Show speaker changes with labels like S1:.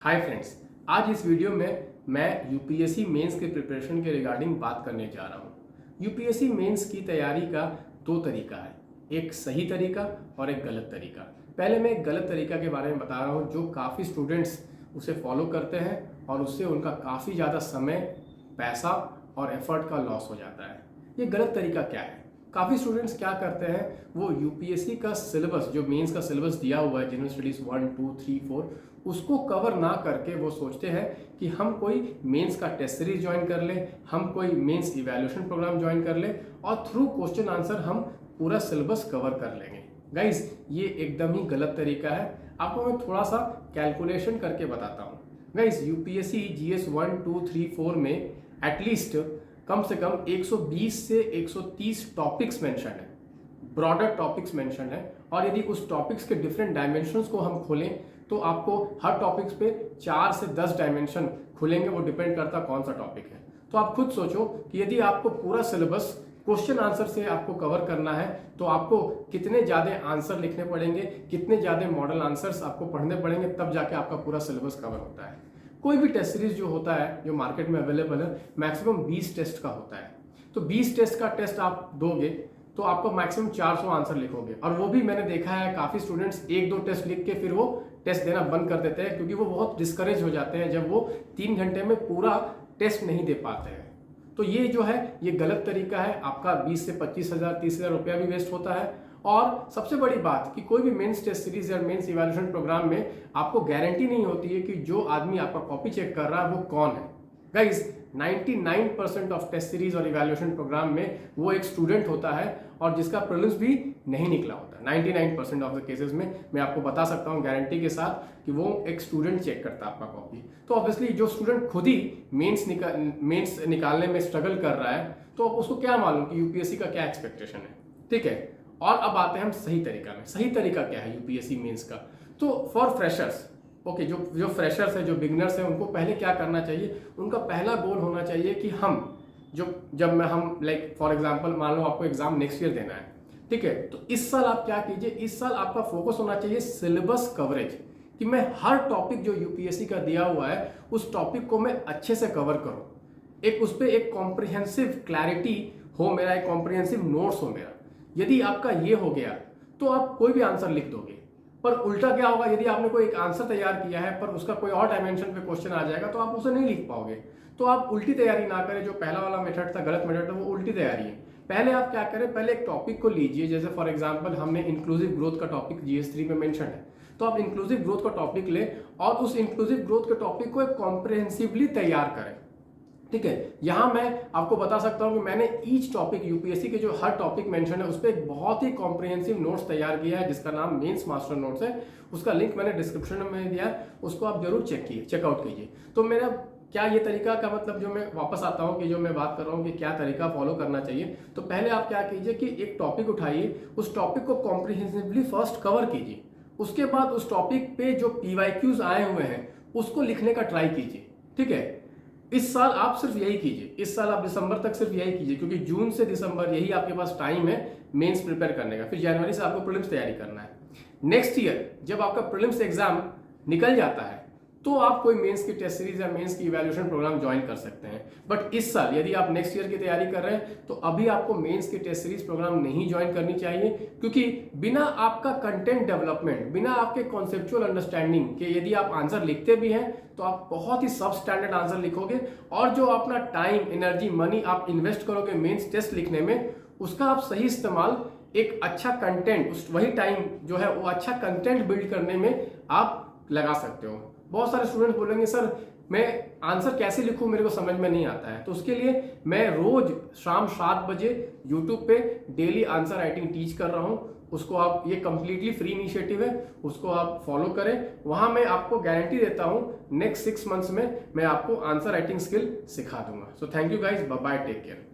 S1: Hi friends, आज इस video में मैं यूपीएससी मेंस के प्रिपरेशन के रिगार्डिंग बात करने जा रहा हूँ। यूपीएससी मेंस की तैयारी का दो तरीका है, एक सही तरीका और एक गलत तरीका। पहले मैं एक गलत तरीका के बारे में बता रहा हूँ जो काफ़ी स्टूडेंट्स उसे फॉलो करते हैं और उससे उनका काफ़ी ज़्यादा समय, पैसा और एफर्ट का लॉस हो जाता है। ये गलत तरीका क्या है? काफ़ी स्टूडेंट्स क्या करते हैं, वो यूपीएससी का सिलेबस जो मेंस का सिलेबस दिया हुआ है, जनरल स्टडीज़ 1, 2, 3, 4, उसको कवर ना करके वो सोचते हैं कि हम कोई मेंस का टेस्ट सीरीज ज्वाइन कर लें, हम कोई मेंस इवैल्यूएशन प्रोग्राम ज्वाइन कर लें और थ्रू क्वेश्चन आंसर हम पूरा सिलेबस कवर कर लेंगे। गाइज, ये एकदम ही गलत तरीका है। आपको मैं थोड़ा सा कैलकुलेशन करके बताता हूँ। गाइज, यूपीएससी जीएस 1, 2, 3, 4 में एटलीस्ट कम से कम 120 से 130 टॉपिक्स मेंशन है, ब्रॉडर टॉपिक्स मेंशन है। और यदि उस टॉपिक्स के डिफरेंट डायमेंशंस को हम खोलें तो आपको हर टॉपिक्स पे 4 से 10 डायमेंशन खुलेंगे, वो डिपेंड करता कौन सा टॉपिक है। तो आप खुद सोचो कि यदि आपको पूरा सिलेबस क्वेश्चन आंसर से आपको कवर करना है तो आपको कितने ज़्यादा आंसर लिखने पड़ेंगे, कितने ज़्यादा मॉडल आंसर्स आपको पढ़ने पड़ेंगे, तब जाके आपका पूरा सिलेबस कवर होता है। कोई भी टेस्ट सीरीज जो होता है, जो मार्केट में अवेलेबल है, मैक्सिमम 20 टेस्ट का होता है। तो 20 टेस्ट का टेस्ट आप दोगे तो आपको मैक्सिमम 400 आंसर लिखोगे। और वो भी मैंने देखा है, काफ़ी स्टूडेंट्स 1-2 टेस्ट लिख के फिर वो टेस्ट देना बंद कर देते हैं, क्योंकि वो बहुत डिस्करेज हो जाते हैं जब वो 3 घंटे में पूरा टेस्ट नहीं दे पाते हैं। तो ये जो है, ये गलत तरीका है। आपका 20 से 25,000, 30,000 रुपया भी वेस्ट होता है। और सबसे बड़ी बात कि कोई भी मेंस टेस्ट सीरीज या मेंस इवैल्यूएशन प्रोग्राम में आपको गारंटी नहीं होती है कि जो आदमी आपका कॉपी चेक कर रहा है वो कौन है। गाइज, 99% ऑफ टेस्ट सीरीज और इवैल्यूएशन प्रोग्राम में वो एक स्टूडेंट होता है और जिसका प्रीलिम्स भी नहीं निकला होता है। 99% ऑफ द केसेस में मैं आपको बता सकता हूँ गारंटी के साथ कि वो एक स्टूडेंट चेक करता है आपका कॉपी। तो ऑब्वियसली जो स्टूडेंट खुद ही मेंस निकालने में स्ट्रगल कर रहा है, तो उसको क्या मालूम कि यूपीएससी का क्या एक्सपेक्टेशन है। ठीक है, और अब आते हैं हम सही तरीका में। सही तरीका क्या है यूपीएससी मेंस का? तो फॉर फ्रेशर्स, ओके, जो फ्रेशर्स है, जो बिगनर्स हैं, उनको पहले क्या करना चाहिए? उनका पहला गोल होना चाहिए कि हम लाइक फॉर एग्जांपल मान लो आपको एग्जाम नेक्स्ट ईयर देना है, ठीक है, तो इस साल आप क्या कीजिए, इस साल आपका फोकस होना चाहिए सिलेबस कवरेज, कि मैं हर टॉपिक जो यूपीएससी का दिया हुआ है उस टॉपिक को मैं अच्छे से कवर करूं, एक उस पर एक कॉम्प्रिहेंसिव क्लैरिटी हो मेरा, एक कॉम्प्रिहेंसिव नोट्स हो मेरा। यदि आपका ये हो गया तो आप कोई भी आंसर लिख दोगे। पर उल्टा क्या होगा, यदि आपने कोई एक आंसर तैयार किया है पर उसका कोई और डायमेंशन पे क्वेश्चन आ जाएगा तो आप उसे नहीं लिख पाओगे। तो आप उल्टी तैयारी ना करें, जो पहला वाला मेथड था, गलत मेथड था, वो उल्टी तैयारी है। पहले आप क्या करें, पहले एक टॉपिक को लीजिए। जैसे फॉर एग्जांपल हमने इंक्लूसिव ग्रोथ का टॉपिक जीएस 3 में मेंशन है, तो आप इंक्लूसिव ग्रोथ का टॉपिक लें और उस इंक्लूसिव ग्रोथ के टॉपिक को एक कॉम्प्रिहेंसिवली तैयार करें। ठीक है, यहां मैं आपको बता सकता हूं कि मैंने ईच टॉपिक, यूपीएससी के जो हर टॉपिक मेंशन है उस पर एक बहुत ही कॉम्प्रिहेंसिव नोट्स तैयार किया है, जिसका नाम मेंस मास्टर नोट्स है। उसका लिंक मैंने डिस्क्रिप्शन में दिया है, उसको आप जरूर चेकआउट कीजिए। तो मेरा क्या ये तरीका का मतलब, जो मैं वापस आता हूं कि जो मैं बात कर रहा हूं कि क्या तरीका फॉलो करना चाहिए, तो पहले आप क्या कीजिए कि एक टॉपिक उठाइए, उस टॉपिक को कॉम्प्रिहेंसिवली फर्स्ट कवर कीजिए। उसके बाद उस टॉपिक पे जो पीवाईक्यूज आए हुए हैं उसको लिखने का ट्राई कीजिए। ठीक है, इस साल आप सिर्फ यही कीजिए, इस साल आप दिसंबर तक सिर्फ यही कीजिए, क्योंकि जून से दिसंबर यही आपके पास टाइम है मेंस प्रिपेयर करने का। फिर जनवरी से आपको प्रीलिम्स तैयारी करना है। नेक्स्ट ईयर जब आपका प्रीलिम्स एग्जाम निकल जाता है तो आप कोई मेंस की टेस्ट सीरीज या मेंस की इवैल्यूएशन प्रोग्राम ज्वाइन कर सकते हैं। बट इस साल यदि आप नेक्स्ट ईयर की तैयारी कर रहे हैं तो अभी आपको मेंस की टेस्ट सीरीज प्रोग्राम नहीं ज्वाइन करनी चाहिए, क्योंकि बिना आपका कंटेंट डेवलपमेंट, बिना आपके कॉन्सेप्चुअल अंडरस्टैंडिंग के यदि आप आंसर लिखते भी हैं तो आप बहुत ही सब स्टैंडर्ड आंसर लिखोगे, और जो अपना टाइम, एनर्जी, मनी आप इन्वेस्ट करोगे मेंस टेस्ट लिखने में, उसका आप सही इस्तेमाल एक अच्छा कंटेंट, उस वही टाइम जो है वो अच्छा कंटेंट बिल्ड करने में आप लगा सकते हो। बहुत सारे स्टूडेंट्स बोलेंगे सर मैं आंसर कैसे लिखूं, मेरे को समझ में नहीं आता है। तो उसके लिए मैं रोज शाम 7 बजे यूट्यूब पे डेली आंसर राइटिंग टीच कर रहा हूं। उसको आप, ये कंप्लीटली फ्री इनिशिएटिव है, उसको आप फॉलो करें। वहां मैं आपको गारंटी देता हूं नेक्स्ट 6 मंथ्स में मैं आपको आंसर राइटिंग स्किल सिखा दूंगा। So thank you guys, bye bye, take care.